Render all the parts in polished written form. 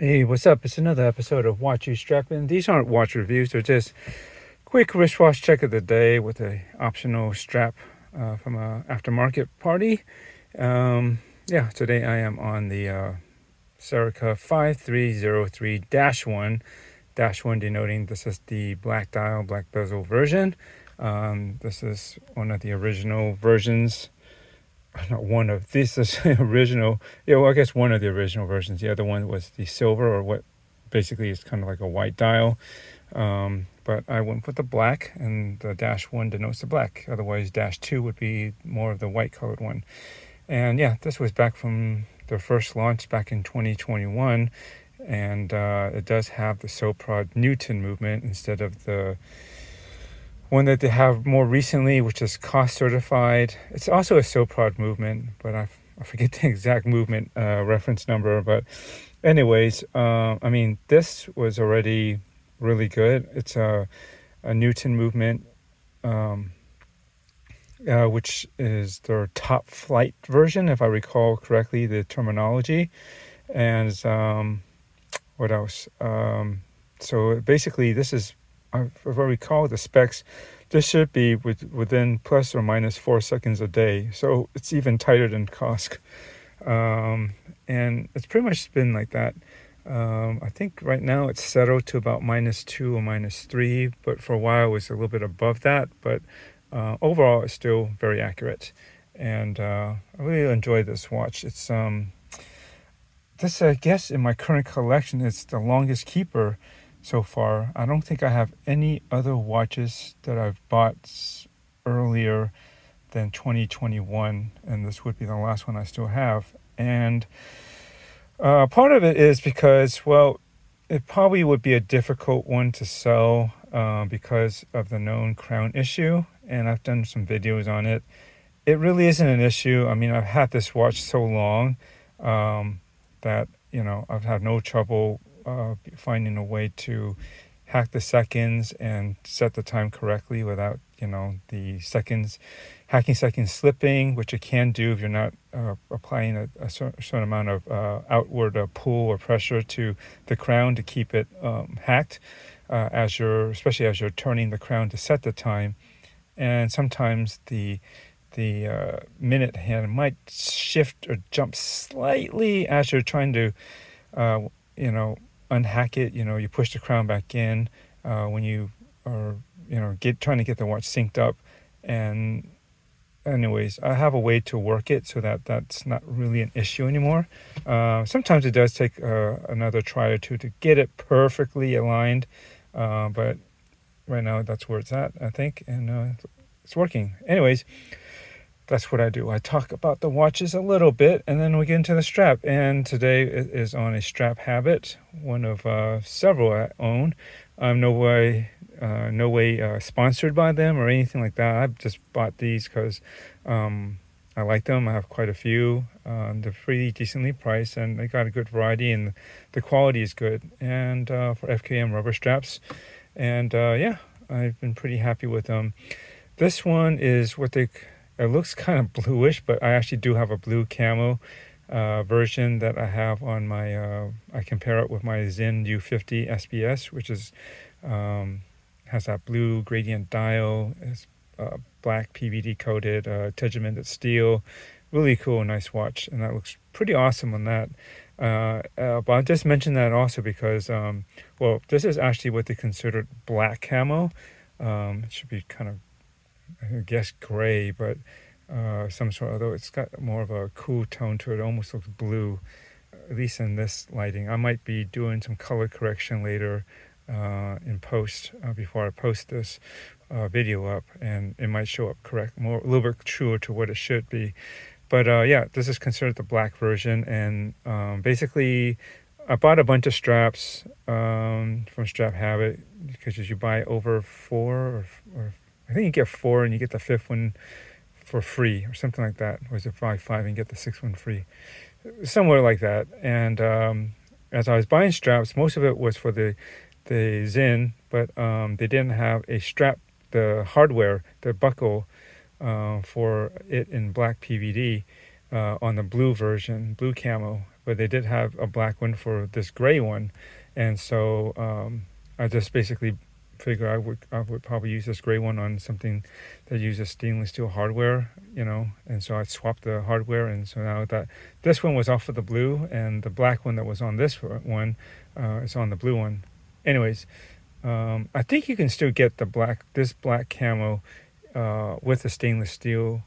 Hey, what's up? It's another episode of Watch You Strappin. These aren't watch reviews, they're just quick wristwatch check of the day with a optional strap from a aftermarket party. Yeah, today I am on the Serica 5303-1, dash one denoting this is the black dial, black bezel version. This is one of the original versions. Not one of this is original. Yeah, well, I guess one of the original versions. The other one was the silver, or what basically is kind of like a white dial. But I went with the black, and the dash one denotes the black. Otherwise, dash two would be more of the white colored one. And yeah, this was back from their first launch back in 2021. And it does have the SoProd Newton movement instead of the one that they have more recently, which is cost certified. It's also a SoProd movement, but I forget the exact movement reference number. But anyways, I mean, this was already really good. It's a Newton movement, which is their top flight version, if I recall correctly, the terminology. And what else? So basically, this is, if I recall the specs, this should be within plus or minus 4 seconds a day. So it's even tighter than COSC. And it's pretty much been like that. I think right now it's settled to about -2 or -3, but for a while it was a little bit above that. But overall, it's still very accurate. And I really enjoy this watch. It's this, I guess, in my current collection, it's the longest keeper so far. I don't think I have any other watches that I've bought earlier than 2021, and this would be the last one I still have. And part of it is because, well, it probably would be a difficult one to sell because of the known crown issue, and I've done some videos on it. It really isn't an issue. I mean, I've had this watch so long that, I've had no trouble finding a way to hack the seconds and set the time correctly without, the hacking seconds slipping, which you can do if you're not applying a certain amount of outward pull or pressure to the crown to keep it hacked, especially as you're turning the crown to set the time. And sometimes the minute hand might shift or jump slightly as you're trying to, unhack it. You push the crown back in when you are, trying to get the watch synced up. And anyways, I have a way to work it so that that's not really an issue anymore. Sometimes it does take another try or two to get it perfectly aligned, but right now that's where it's at, I think, and it's working. Anyways, that's what I do. I talk about the watches a little bit, and then we get into the strap. And today it is on a StrapHabit, one of several I own. I'm no way sponsored by them or anything like that. I've just bought these because I like them. I have quite a few. They're pretty decently priced, and they got a good variety, and the quality is good. And for FKM rubber straps, and yeah, I've been pretty happy with them. This one is it looks kind of bluish, but I actually do have a blue camo version that I have on my, I compare it with my Zen U50 SBS, which is, has that blue gradient dial, is black PVD coated, tegimented steel, really cool, nice watch. And that looks pretty awesome on that. But I'll just mention that also because, well, this is actually what they considered black camo. It should be kind of, I guess, gray, but some sort, although it's got more of a cool tone to it. It almost looks blue, at least in this lighting. I might be doing some color correction later in post before I post this video up, and it might show up correct, a little bit truer to what it should be. But yeah, this is considered the black version, and basically I bought a bunch of straps from StrapHabit because you buy over 4 or I think you get 4 and you get the 5th one for free or something like that. Or is it buy 5 and get the 6th one free? Somewhere like that. And as I was buying straps, most of it was for the Zen, but they didn't have a strap, the hardware, the buckle for it in black PVD. on the blue version, blue camo, but they did have a black one for this gray one, and so I just basically figure I would probably use this gray one on something that uses stainless steel hardware, and so I swapped the hardware, and so now that this one was off of the blue, and the black one that was on this one is on the blue one. Anyways, I think you can still get this black camo with the stainless steel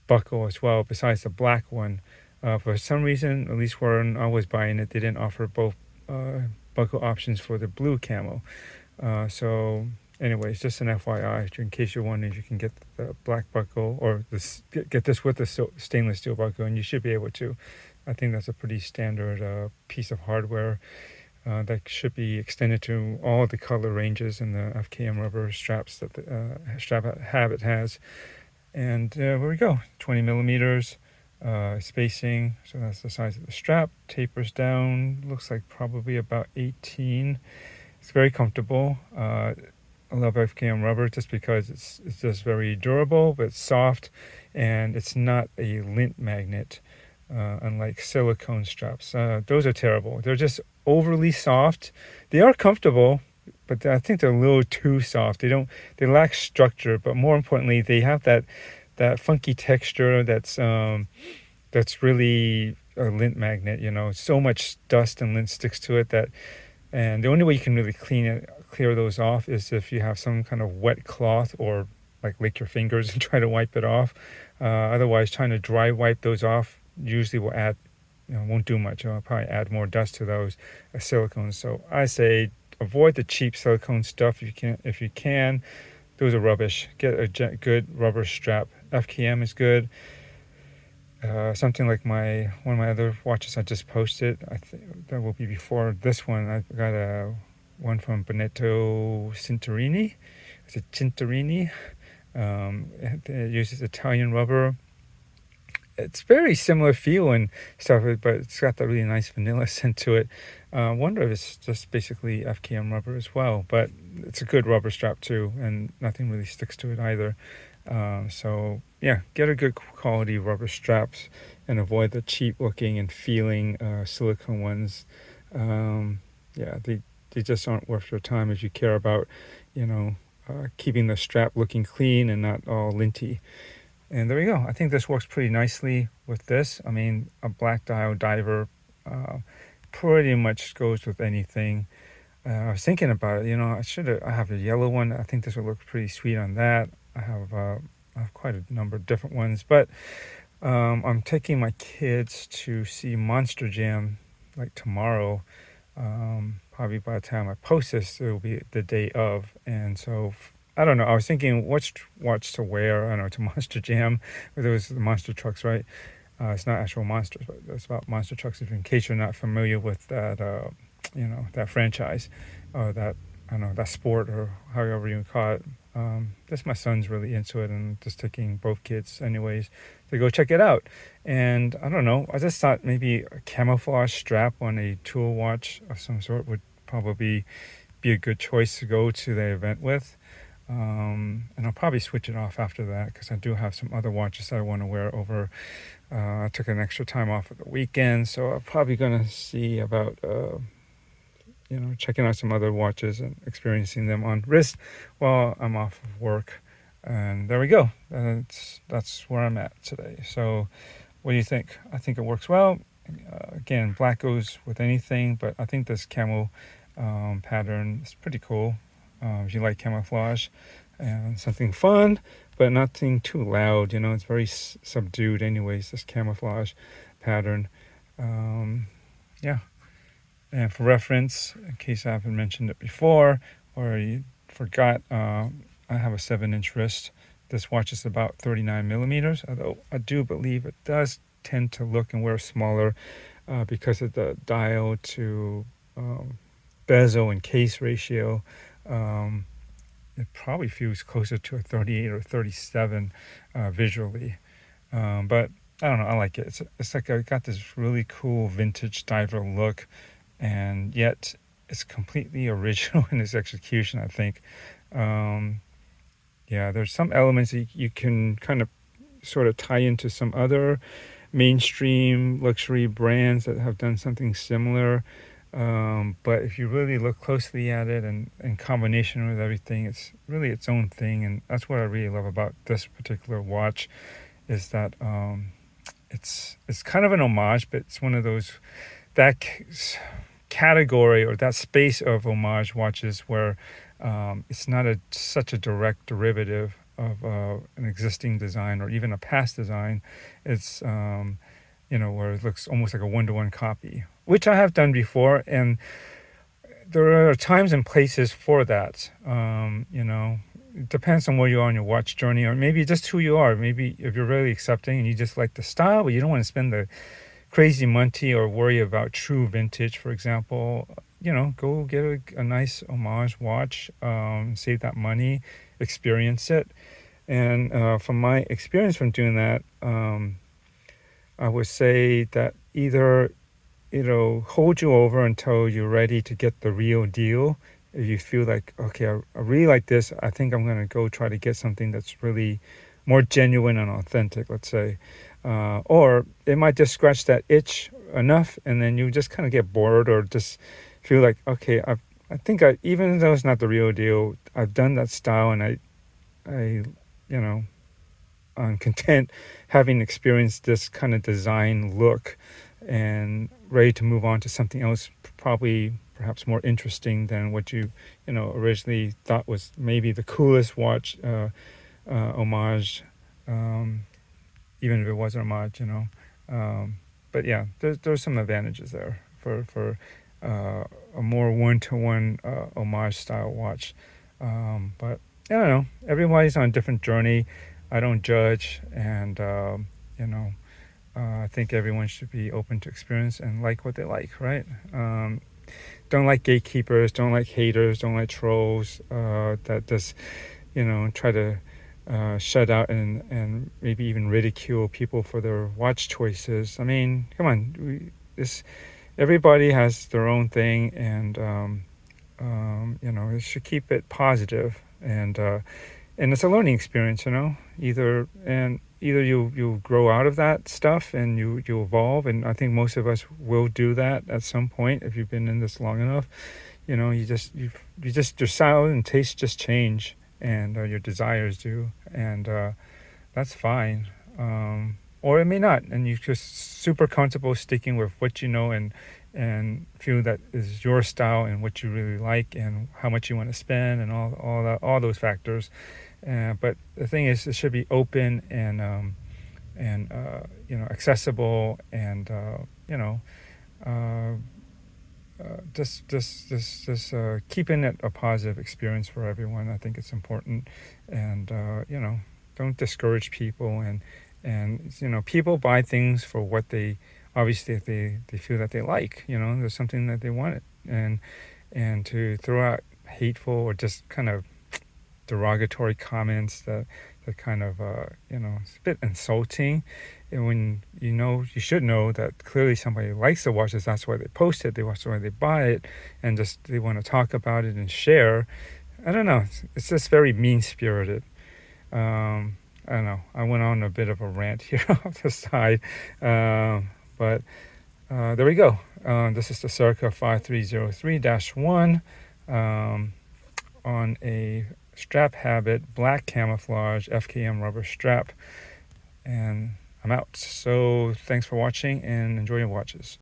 buckle as well, besides the black one. For some reason, at least when I was buying it, they didn't offer both buckle options for the blue camo. So anyways, just an FYI, in case you're wondering, you can get the black buckle or get this with the stainless steel buckle, and you should be able to. I think that's a pretty standard piece of hardware that should be extended to all the color ranges in the FKM rubber straps that the StrapHabit has. And there we go, 20 millimeters spacing. So that's the size of the strap. Tapers down, looks like probably about 18. It's very comfortable. I love FKM rubber just because it's just very durable, but soft, and it's not a lint magnet, unlike silicone straps. Those are terrible. They're just overly soft. They are comfortable, but I think they're a little too soft. They lack structure, but more importantly, they have that funky texture that's really a lint magnet. So much dust and lint sticks to it and the only way you can really clear those off is if you have some kind of wet cloth or like lick your fingers and try to wipe it off. Otherwise, trying to dry wipe those off usually will add, won't do much. It'll probably add more dust to those silicones. So I say avoid the cheap silicone stuff if you can. Those are rubbish. Get a good rubber strap. FKM is good. Something like one of my other watches I just posted, I think that will be before this one. I got one from Benetto Cinturini. It's a Cinturini. It uses Italian rubber. It's very similar feel and stuff, but it's got that really nice vanilla scent to it. I wonder if it's just basically FKM rubber as well, but it's a good rubber strap too, and nothing really sticks to it either. So yeah, get a good quality rubber straps and avoid the cheap looking and feeling silicone ones. Yeah, they just aren't worth your time if you care about, keeping the strap looking clean and not all linty. And there we go. I think this works pretty nicely with this. I mean, a black dial diver pretty much goes with anything. I was thinking about it, I have a yellow one. I think this would look pretty sweet on that. I have quite a number of different ones, but I'm taking my kids to see Monster Jam like tomorrow. Probably by the time I post this, it will be the day of. And so I don't know. I was thinking which watch to wear. I don't know, to Monster Jam. There was the monster trucks, right? It's not actual monsters, but it's about monster trucks. In case you're not familiar with that, that franchise, or that, I don't know, that sport, or however you call it. This my son's really into it, and just taking both kids anyways to go check it out. And I don't know, I just thought maybe a camouflage strap on a tool watch of some sort would probably be a good choice to go to the event with. And I'll probably switch it off after that, because I do have some other watches that I want to wear over. I took an extra time off at the weekend, so I'm probably going to see about checking out some other watches and experiencing them on wrist while I'm off of work. And there we go. That's where I'm at today. So what do you think? I think it works well. Again, black goes with anything, but I think this camo pattern is pretty cool. If you like camouflage and something fun, but nothing too loud, it's very subdued anyways, this camouflage pattern. Yeah. And for reference, in case I haven't mentioned it before or you forgot, I have a 7-inch wrist. This watch is about 39 millimeters, although I do believe it does tend to look and wear smaller because of the dial to bezel and case ratio. It probably feels closer to a 38 or 37 visually. But I don't know, I like it. It's like I got this really cool vintage diver look, and yet it's completely original in its execution, I think. Yeah, there's some elements you can kind of sort of tie into some other mainstream luxury brands that have done something similar. But if you really look closely at it and in combination with everything, it's really its own thing. And that's what I really love about this particular watch, is that it's kind of an homage, but it's one of those, that category or that space of homage watches where it's not such a direct derivative of an existing design or even a past design. It's where it looks almost like a one-to-one copy, which I have done before, and there are times and places for that. It depends on where you are on your watch journey, or maybe just who you are. Maybe if you're really accepting and you just like the style, but you don't want to spend the crazy money or worry about true vintage, for example, go get a nice homage watch, save that money, experience it. And from my experience from doing that, I would say that either it'll hold you over until you're ready to get the real deal. If you feel like, okay, I really like this, I think I'm going to go try to get something that's really more genuine and authentic, let's say. Or it might just scratch that itch enough, and then you just kind of get bored or just feel like, okay, I think even though it's not the real deal, I've done that style, and I'm content having experienced this kind of design look and ready to move on to something else, probably perhaps more interesting than what you originally thought was maybe the coolest watch homage, even if it wasn't homage, but yeah, there's some advantages there for a more one-to-one homage style watch. But I don't know, everybody's on a different journey. I don't judge, and I think everyone should be open to experience and like what they like, right? Don't like gatekeepers, don't like haters, don't like trolls that just try to shut out and maybe even ridicule people for their watch choices. I mean, come on, everybody has their own thing, and you should keep it positive, and it's a learning experience, either you'll grow out of that stuff and you evolve, and I think most of us will do that at some point if you've been in this long enough. Your style and taste just change, and your desires do, and that's fine. Or it may not, and you're just super comfortable sticking with what you know and feel that is your style and what you really like and how much you want to spend and all those factors. But the thing is, it should be open and accessible, and just keeping it a positive experience for everyone. I think it's important, and don't discourage people, and people buy things for what they obviously if they feel that they like. There's something that they want, and to throw out hateful or just kind of derogatory comments that kind of it's a bit insulting. And when you should know that clearly somebody likes the watches, that's why they post it, that's why they buy it, and just they want to talk about it and share. I don't know, it's just very mean-spirited. I don't know, I went on a bit of a rant here off the side, but there we go. This is the Serica 5303-1 on a StrapHabit black camouflage FKM rubber strap, and I'm out. So thanks for watching, and enjoy your watches.